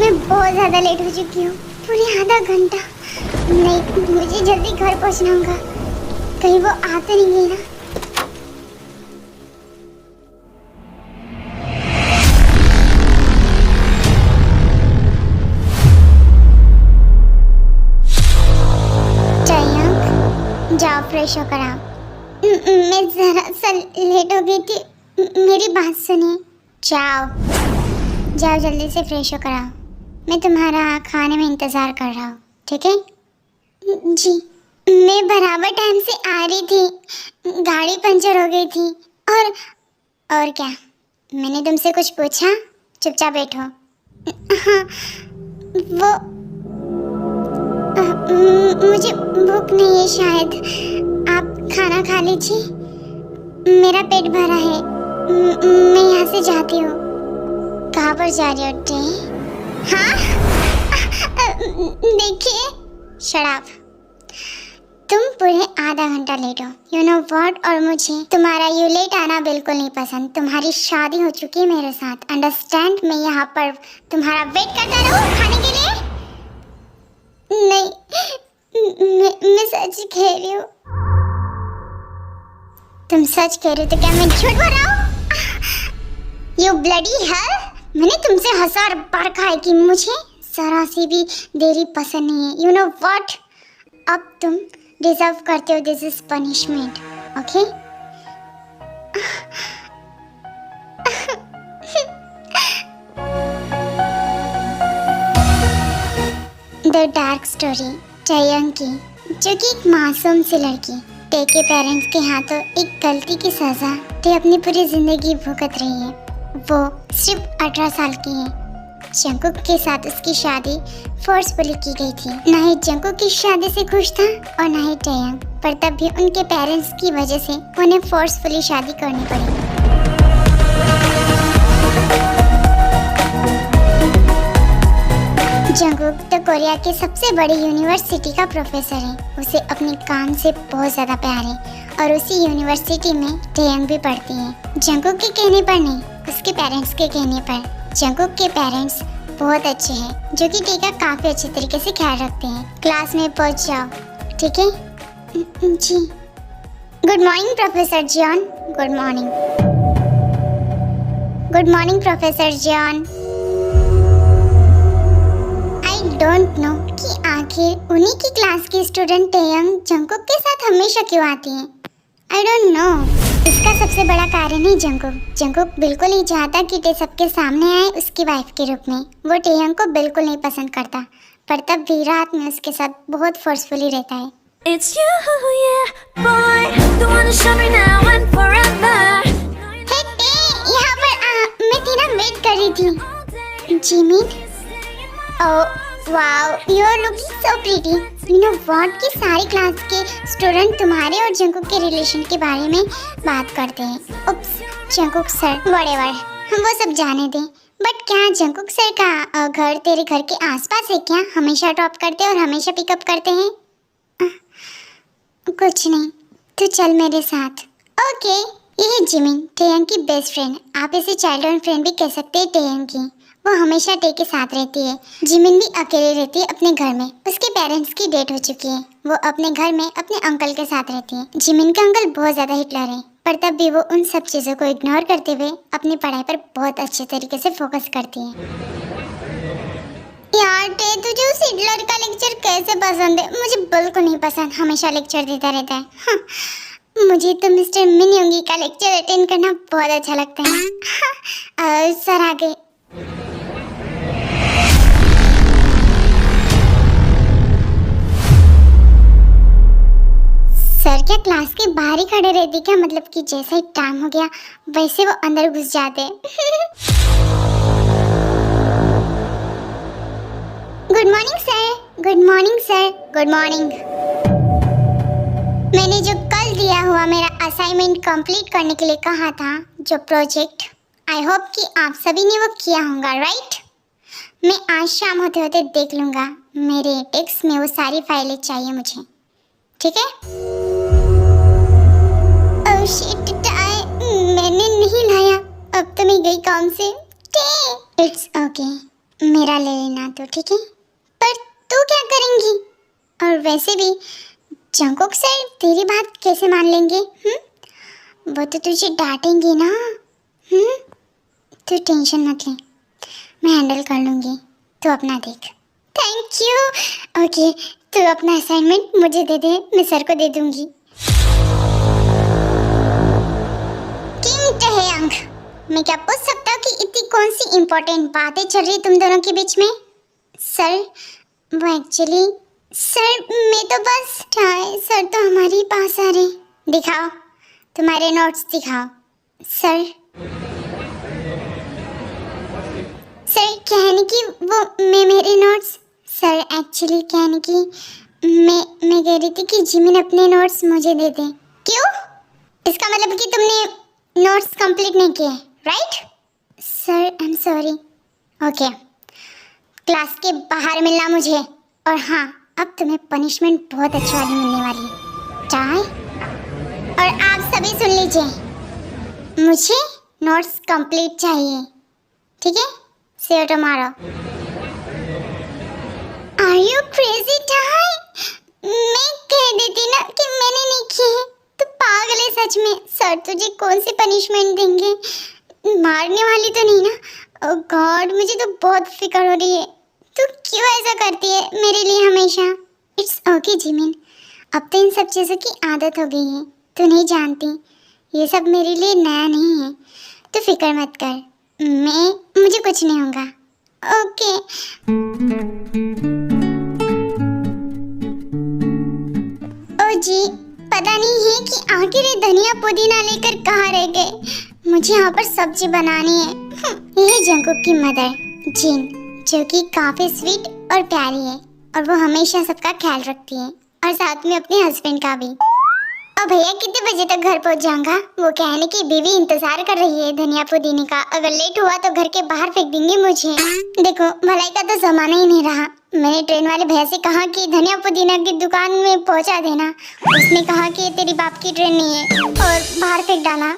मैं बहुत ज़्यादा लेट हो चुकी हूँ, पूरे आधा घंटा। नहीं, मुझे जल्दी घर पहुँचना होगा, कहीं वो आ तो नहीं गई ना। जयंक, जाओ फ्रेश होकर आओ। मैं ज़रा सा लेट हो गई थी, मेरी बात सुनिए। जाओ जाओ, जल्दी से फ्रेश होकर आओ। मैं तुम्हारा खाने में इंतज़ार कर रहा हूँ, ठीक है? जी, मैं बराबर टाइम से आ रही थी, गाड़ी पंचर हो गई थी। और क्या? मैंने तुमसे कुछ पूछा? चुपचाप बैठो। हाँ, वो मुझे भूख नहीं है शायद, आप खाना खा लीजिए, मेरा पेट भरा है। मैं यहाँ से जाती हूँ। कहाँ पर जा रही हो टे? हाँ? देखिए, शराब, तुम पूरे आधा घंटा लेट हो, यू नो व्हाट। और मुझे तुम्हारा यू लेट आना बिल्कुल नहीं पसंद। तुम्हारी शादी हो चुकी है मेरे साथ, अंडरस्टैंड? मैं यहाँ पर तुम्हारा वेट करता रहूँ खाने के लिए? नहीं, मैं सच कह रही हूँ। तुम सच कह रही हो तो क्या मैं झूठ बोल रहा हूँ? यू ब्लडी हेल, मैंने तुमसे 1000 बार कहा है कि मुझे जरा सी भी देरी पसंद नहीं है, यू नो व्हाट। अब तुम डिजर्व करते हो, this is punishment, okay? The dark story Jayank की, जो कि एक मासूम सी लड़की टे के पेरेंट्स के हाथों एक गलती की सजा टे अपनी पूरी जिंदगी भुगत रही है। वो सिर्फ 18 साल की है। जंकुक के साथ उसकी शादी फोर्सफुली की गई थी। ना ही जंकुक की शादी से खुश था और ना ही टैयंग, पर तब भी उनके पेरेंट्स की वजह से उन्हें फोर्सफुली शादी करनी पड़ी। जंकुक तो कोरिया के सबसे बड़ी यूनिवर्सिटी का प्रोफेसर है। उसे अपने काम से बहुत ज्यादा प्यार है और उसी यूनिवर्सिटी में टैयंग भी पढ़ती है। जंकुक के कहने पर नहीं, उसके पेरेंट्स के कहने पर। जंकुक के पेरेंट्स बहुत अच्छे हैं, जो कि टे का काफी अच्छे तरीके से ख्याल रखते हैं। क्लास में पहुंच जाओ, ठीक है? जी। Good morning professor John. Good morning. Good morning professor John. I don't know कि आखिर उन्हीं की क्लास की स्टूडेंट टैयंग जंकुक के साथ हमेशा क्यों आती है। आई डोंट नो। इसका सबसे बड़ा कारण है जंकुक। जंकुक बिल्कुल नहीं चाहता कि टे सबके सामने आए उसकी वाइफ के रूप में। वो टैयंग को बिल्कुल नहीं पसंद करता, पर तब भी रात में उसके साथ बहुत फोर्सफुली रहता है। It's you, yeah, boy, the one who showed me now and forever. हे टे, यहाँ पर आ, मैं तेरा वेट कर रही थी। Jimin, oh wow, you are looking so pretty. You know what कि सारी क्लास के स्टूडेंट तुम्हारे और जंकुक के रिलेशन के बारे में बात करते हैं। उप्स, जंकुक सर, व्हाटएवर, हम वो सब जाने दें। बट क्या जंकुक सर का घर तेरे घर के आसपास है क्या? हमेशा ड्रॉप करते और हमेशा पिकअप करते हैं? कुछ नहीं, तू चल मेरे साथ। ओके। ये है जिमिन, टैयंग की बेस्ट फ्रेंड। आप इसे चाइल्डहुड फ्रेंड भी कह सकते हैं टैयंग की। वो हमेशा टे के साथ रहती है। जिमिन भी अकेले रहती है अपने घर में। उसके पेरेंट्स की डेथ हो चुकी है। वो अपने घर में अपने अंकल के साथ रहती है। जिमिन का अंकल बहुत ज्यादा हिटलर है, पर तब भी वो उन सब चीजों को इग्नोर करते हुए अपनी पढ़ाई पर बहुत अच्छे तरीके से फोकस करती है। यार टे, तुझे उस हिटलर का लेक्चर कैसे पसंद है? मुझे बिल्कुल नहीं पसंद, हमेशा लेक्चर देता रहता है। हाँ, मुझे तो मिस्टर मिनयोंगी का लेक्चर अटेंड करना बहुत अच्छा लगता है। हाँ, सर आ गए। सर क्या क्लास के बाहर ही खड़े रहते क्या? मतलब कि जैसा ही टाइम हो गया वैसे वो अंदर घुस जाते। Good morning sir. Good morning sir. Good morning. मैंने जो कल दिया हुआ मेरा असाइनमेंट कंप्लीट करने के लिए कहा था, जो प्रोजेक्ट, आई होप कि आप सभी ने वो किया होगा, राइट? मैं आज शाम होते होते देख लूँगा। मेरे डेस्क में वो सारी फाइलें चाहिए मुझे, ठीक है? ओह शिट, मैंने नहीं लाया। अब तो मैं गई काम से। इट्स ओके, मेरा ले लेना तो ठीक है, पर तू क्या करेंगी? और वैसे भी जंकुक सर तेरी बात कैसे मान लेंगे? वो तो तुझे डांटेंगे ना। तू टेंशन मत ले, मैं हैंडल कर लूँगी, तू अपना देख। Thank you. ओके, तू अपना असाइनमेंट मुझे दे दे, मैं सर को दे दूँगी। किम टहेयांग, मैं क्या पूछ सकता हूँ कि इतनी कौन सी इम्पोर्टेंट बातें चल रही तुम दोनों के बीच में? सर वो एक्चुअली सर मैं तो बस सर तो हमारे पास आ रहे। दिखाओ तुम्हारे नोट्स दिखाओ। सर कहने की वो मैं मेरे नोट्स। सर एक्चुअली कहने की मैं कह रही थी कि जिमिन अपने नोट्स मुझे दे दे। क्यों? इसका मतलब कि तुमने नोट्स कंप्लीट नहीं किए, right? Sir I am sorry. Okay, class के बाहर मिलना मुझे। और हाँ, अब तुम्हें पनिशमेंट बहुत अच्छी वाली मिलने वाली है। चाय और आप सभी सुन लीजिए, मुझे नोट्स कंप्लीट चाहिए, ठीक है? See you tomorrow. Are you crazy, Ty? मैं कह देती ना कि मैंने नहीं किए। तू पागल है सच में। सर तुझे कौन सी पनिशमेंट देंगे? मारने वाली तो नहीं ना? ओह गॉड, मुझे तो बहुत फिक्र हो रही है। तू क्यों ऐसा करती है मेरे लिए हमेशा? इट्स ओके जिमिन, अब तो इन सब चीज़ों की आदत हो गई है। तू नहीं जानती, ये सब मेरे लिए नया नहीं है। तू फिक्र मत कर, मुझे कुछ नहीं होगा। ओके। ओ जी, पता नहीं है कि आखिर ये धनिया पुदीना लेकर कहाँ रह गए। मुझे यहाँ पर सब्जी बनानी है। यह जंकुक की मदर जिन, जो कि काफी स्वीट और प्यारी है, और वो हमेशा सबका ख्याल रखती है, और साथ में अपने हस्बैंड का भी। और भैया कितने बजे तक घर पहुंच जाऊंगा? वो कहने की बीवी इंतजार कर रही है धनिया पुदीने का। अगर लेट हुआ तो घर के बाहर फेंक देंगे मुझे। देखो भलाई का तो जमाना ही नहीं रहा। मैंने ट्रेन वाले भैया से कहा कि धनिया पुदीना की दुकान में पहुंचा देना। उसने कहा कि तेरी बाप की ट्रेन नहीं है, और बाहर फेंक डाला।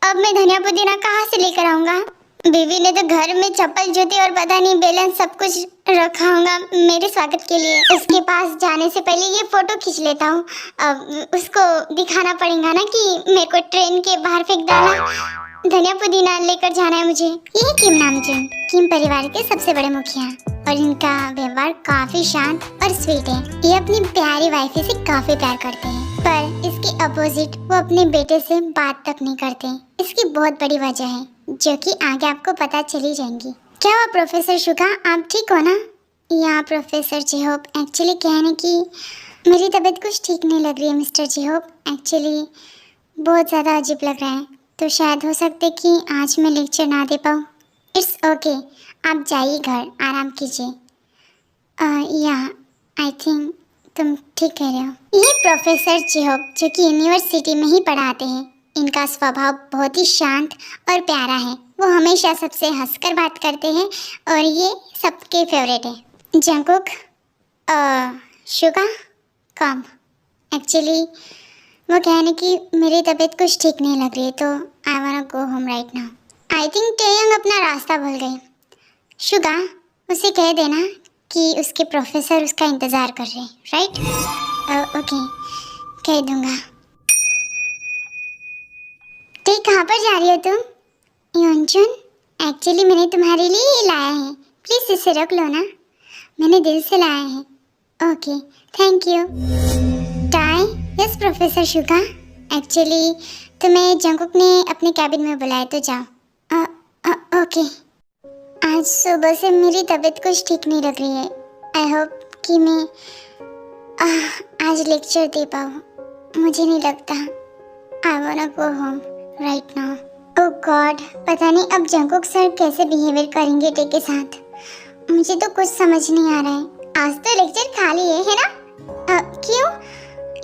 अब मैं धनिया पुदीना कहाँ से लेकर आऊंगा? बीवी ने तो घर में चप्पल जूते और पता नहीं बैलेंस सब कुछ रखा होगा मेरे स्वागत के लिए। उसके पास जाने से पहले ये फोटो खींच लेता हूँ। अब उसको दिखाना पड़ेगा ना कि मेरे को ट्रेन के बाहर फेंक डाला। धनिया पुदीना लेकर जाना है मुझे। ये किम नामचुन, किम परिवार के सबसे बड़े मुखिया, और इनका व्यवहार काफी शांत और स्वीट है। ये अपनी प्यारी वाइफ से काफी प्यार करते हैं, पर इसके अपोजिट वो अपने बेटे से बात तक नहीं करते। इसकी बहुत बड़ी वजह है, जो कि आगे आपको पता चली जाएंगी। क्या हुआ प्रोफेसर शुगा, आप ठीक हो ना? या प्रोफेसर जेहोप, एक्चुअली कहने की मेरी तबीयत कुछ ठीक नहीं लग रही है मिस्टर जेहोप। एक्चुअली बहुत ज़्यादा अजीब लग रहा है, तो शायद हो सकते कि आज मैं लेक्चर ना दे पाऊँ। इट्स ओके, आप जाइए घर, आराम कीजिए। या आई थिंक तुम ठीक कह रहे हो। ये प्रोफेसर जेहोप जो कि यूनिवर्सिटी में ही पढ़ाते हैं, इनका स्वभाव बहुत ही शांत और प्यारा है। वो हमेशा सबसे हंसकर बात करते हैं, और ये सबके फेवरेट है। जंकुक, शुगा, कम। एक्चुअली वो कहने की मेरी तबीयत कुछ ठीक नहीं लग रही है, तो I want to go home right now. I think टेयंग अपना रास्ता भूल गई। शुगा, उसे कह देना कि उसके प्रोफेसर उसका इंतज़ार कर रहे हैं, राइट? ओके, कह दूँगा। ठीक, कहाँ पर जा रही हो तुम? योनचुन, एक्चुअली मैंने तुम्हारे लिए ही लाया है, प्लीज़ इसे रख लो ना, मैंने दिल से लाया है। Okay, thank you. Tie, yes professor Suga, actually तुम्हें जंकुक ने अपने कैबिन में बुलाया, तो जाओ। ओके। आज सुबह से मेरी तबीयत कुछ ठीक नहीं लग रही है। आई होप कि मैं आज लेक्चर दे पाऊँ। मुझे नहीं लगता। I want to go home right now. Oh God, पता नहीं अब जंकुक सर कैसे बिहेवियर करेंगे टे के साथ। मुझे तो कुछ समझ नहीं आ रहा है। आज तो लेक्चर खाली है ना? क्यों?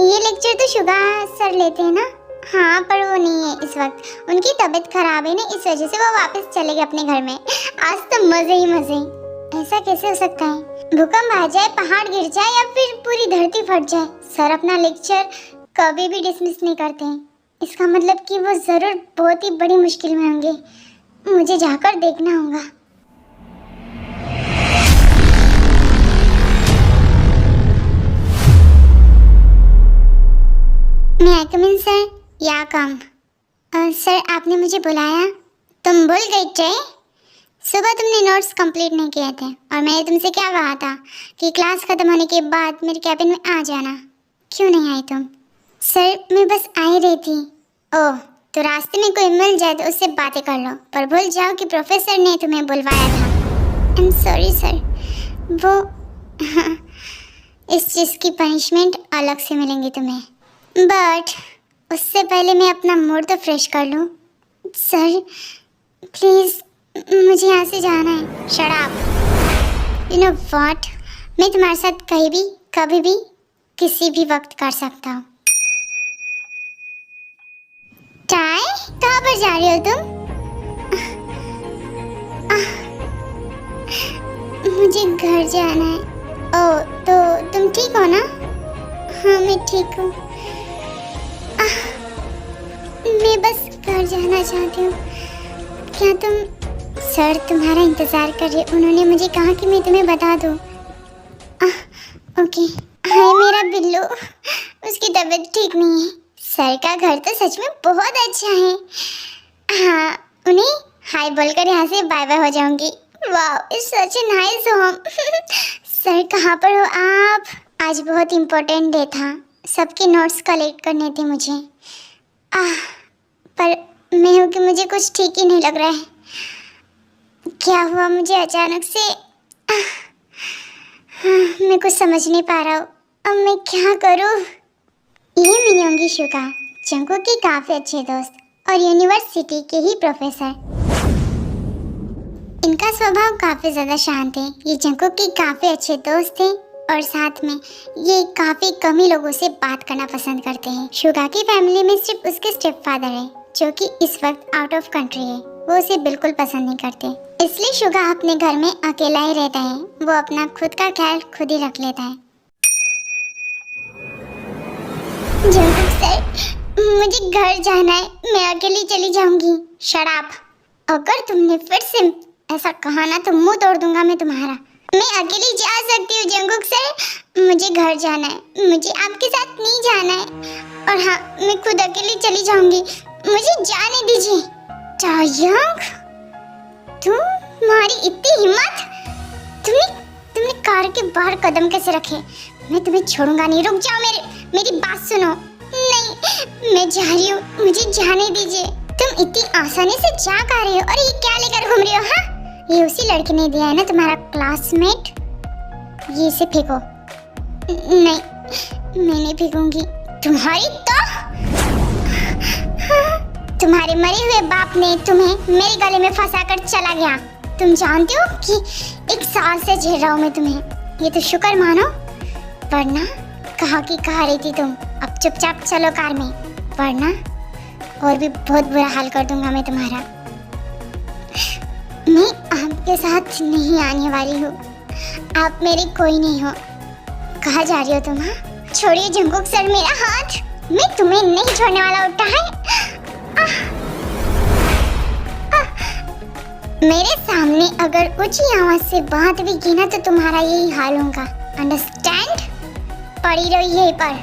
ये लेक्चर तो शुगा सर लेते हैं ना? हाँ, पर वो नहीं है इस वक्त, उनकी तबीयत खराब है ना, इस वजह से वो वापस चले गए अपने घर में। आज तो मजे ही मजे। ऐसा कैसे हो सकता है? भूकंप आ जाए, पहाड़ गिर जाए, या फिर पूरी धरती फट जाए, सर अपना लेक्चर कभी भी डिसमिस नहीं करते हैं। इसका मतलब कि वो जरूर बहुत ही बड़ी मुश्किल में होंगे। मुझे जाकर देखना होगा। या कम। सर आपने मुझे बुलाया? तुम भूल गई ट्रे? सुबह तुमने नोट्स कंप्लीट नहीं किए थे और मैंने तुमसे क्या कहा था कि क्लास खत्म होने के बाद मेरे कैबिन में आ जाना। क्यों नहीं आई तुम? सर मैं बस आ ही रही थी। ओह, तो रास्ते में कोई मिल जाए तो उससे बातें कर लो, पर भूल जाओ कि प्रोफेसर ने तुम्हें बुलवाया था। I am sorry sir. वो इस चीज़ की पनिशमेंट अलग से मिलेंगी तुम्हें, बट उससे पहले मैं अपना मूड तो फ्रेश कर लूँ। सर प्लीज़ मुझे यहाँ से जाना है। Shut up. You know what, मैं तुम्हारे साथ कहीं भी कभी भी किसी भी वक्त कर सकता हूँ। टाई, कहाँ पर जा रही हो तुम? मुझे घर जाना है। ओह, तो तुम ठीक हो ना? हाँ मैं ठीक हूँ। मैं बस घर जाना चाहती हूँ। क्या तुम? सर तुम्हारा इंतज़ार कर रहे। उन्होंने मुझे कहा कि मैं तुम्हें बता दूँ। ओके। हाय मेरा बिल्लू, उसकी तबीयत ठीक नहीं है। सर का घर तो सच में बहुत अच्छा है। हाँ, उन्हें हाय बोलकर यहाँ से बाय बाय हो जाऊंगी। वाह, it's such a nice home. Sir कहाँ पर हो आप? आज बहुत इम्पोर्टेंट डे था, सबके नोट्स कलेक्ट करने थे मुझे। पर मैं हूँ कि मुझे कुछ ठीक ही नहीं लग रहा है। क्या हुआ मुझे अचानक से? मैं कुछ समझ नहीं पा रहा हूँ। अब मैं क्या करूँ? ये मेरी होंगी शुका, जंगू के काफ़ी अच्छे दोस्त और यूनिवर्सिटी के ही प्रोफेसर। इनका स्वभाव काफ़ी ज़्यादा शांत है। ये जंगू के काफ़ी अच्छे दोस्त थे और साथ में ये काफ़ी कम ही लोगों से बात करना पसंद करते हैं। शुगा की फैमिली में सिर्फ उसके स्टेप फादर है जो कि इस वक्त आउट ऑफ कंट्री है। वो उसे बिल्कुल पसंद नहीं करते, इसलिए शुगा अपने घर में अकेला ही रहता है। वो अपना खुद का ख्याल खुद ही रख लेता है। जंगू सर, मुझे घर जाना है, मैं अकेली चली जाऊंगी। Shut up. अगर तुमने फिर से ऐसा कहा ना तो मुंह तोड़ दूंगा मैं तुम्हारा। मैं अकेली जा सकती हूँ जंगुक सर, मुझे घर जाना है, मुझे आपके साथ नहीं जाना है। और हाँ, मैं खुद अकेली चली जाऊंगी, मुझे जाने दीजिए। टायंग, तुम्हारी इतनी हिम्मत! तुमने कार के बाहर कदम कैसे रखे? मैं तुम्हें छोड़ूंगा नहीं। रुक जाओ, मेरी बात सुनो। नहीं, मैं जा रही हूँ, मुझे जाने दीजिए। तुम इतनी आसानी से जा कर रही हो और ये क्या लेकर घूम रही हो? हाँ, ये उसी लड़के ने दिया है ना, तुम्हारा क्लासमेट। ये इसे फेंको। नहीं, मैं नहीं फेंकूंगी। तुम्हारे मरे हुए बाप ने तुम्हें मेरे गले में फंसाकर चला गया। तुम जानते हो कि 1 साल से झेल रहा हूँ मैं तुम्हें। ये तो शुक्र मानो, वरना कहाँ की कहाँ रही थी तुम। अब चुपचाप चलो कार में, वरना और भी बहुत बुरा हाल कर दूंगा मैं तुम्हारा। मैं आपके साथ नहीं आने वाली हूँ, आप मेरे कोई नहीं हो। कहाँ जा रही हो तुम? हाँ, छोड़िए जंगुक सर मेरा हाथ, मैं तुम्हें नहीं छोड़ने वाला। उठा है। मेरे सामने अगर ऊंची आवाज से बात भी की ना तो तुम्हारा यही हाल होगा। अंडरस्टैंड? पड़ी रहो यहीं पर।